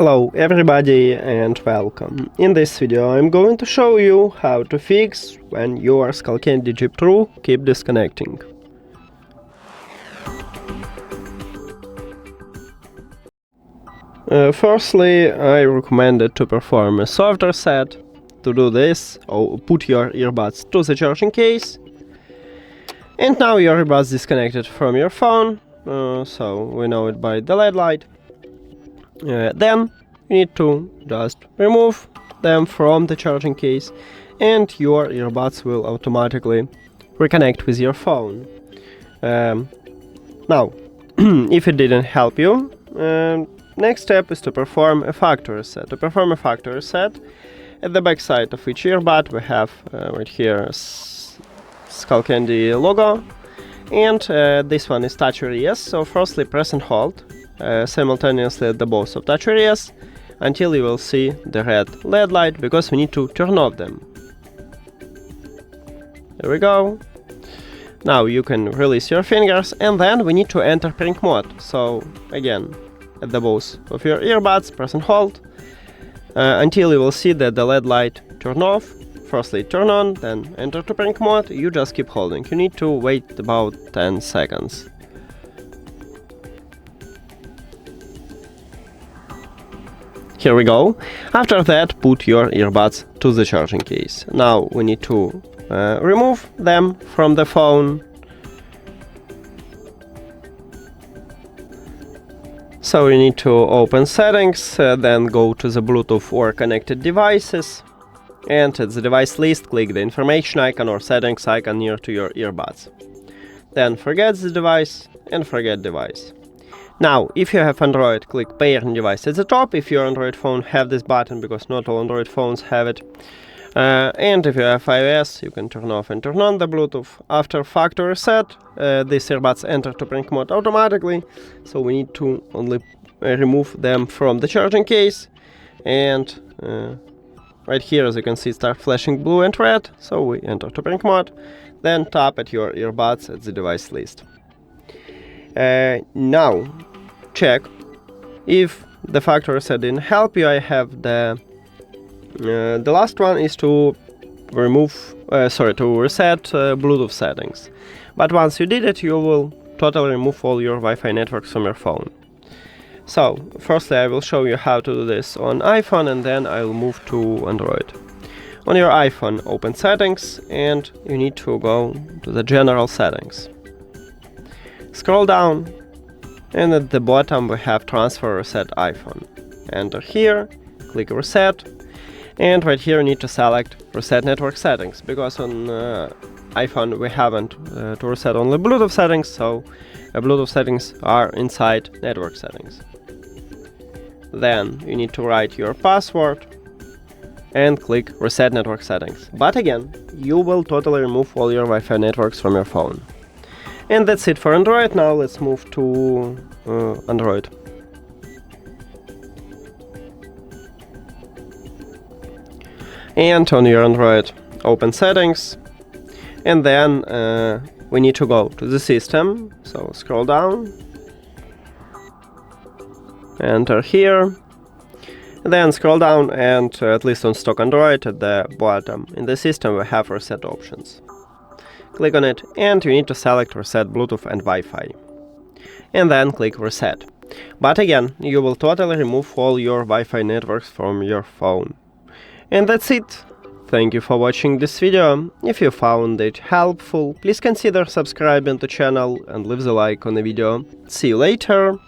Hello everybody and welcome. In this video I'm going to show you how to fix when your SKULLCANDY Jib True keep disconnecting. Firstly, I recommend to perform a soft reset. To do this, put your earbuds to the charging case. And now your earbuds disconnected from your phone, so we know it by the LED light. Then you need to just remove them from the charging case and your earbuds will automatically reconnect with your phone. Now, if it didn't help you, next step is to perform a factory reset. To perform a factory reset, at the back side of each earbud we have right here SKULLCANDY logo, and this one is touch areas. So firstly press and hold simultaneously at the both of touch areas until you will see the red LED light, because we need to turn off them. There we go. Now you can release your fingers and then we need to enter prank mode. So again, at the both of your earbuds, press and hold until you will see that the LED light turn off. Firstly turn on, then enter to prank mode. You just keep holding. You need to wait about 10 seconds. Here we go. After that, put your earbuds to the charging case. Now we need to remove them from the phone. So you need to open settings, then go to the Bluetooth or connected devices, and at the device list click the information icon or settings icon near to your earbuds. Then forget the device and forget device. Now, if you have Android, click Parent Device at the top. If your Android phone have this button, because not all Android phones have it. And if you have iOS, you can turn off and turn on the Bluetooth. After factory reset, these earbuds enter to prank mode automatically, so we need to only remove them from the charging case. And right here, as you can see, start flashing blue and red, so we enter to prank mode. Then tap at your earbuds at the device list. Now, check if the factory reset didn't help you. I have the last one is to remove, to reset Bluetooth settings. But once you did it, you will totally remove all your Wi-Fi networks from your phone. So, firstly I will show you how to do this on iPhone, and then I'll move to Android. On your iPhone, open settings, and you need to go to the general settings. Scroll down, and at the bottom we have transfer reset iPhone. Enter here, click reset, and right here you need to select reset network settings, because on iPhone we haven't to reset only Bluetooth settings, so Bluetooth settings are inside network settings. Then you need to write your password and click reset network settings. But again, you will totally remove all your Wi-Fi networks from your phone. And that's it for Android. Now let's move to Android. And on your Android, open settings, and then we need to go to the system. So scroll down, enter here, then scroll down, and at least on stock Android at the bottom in the system we have reset options. Click on it, and you need to select reset Bluetooth and Wi-Fi, and then click reset. But again, you will totally remove all your Wi-Fi networks from your phone. And that's it. Thank you for watching this video. If you found it helpful, please consider subscribing to the channel and leave the like on the video. See you later!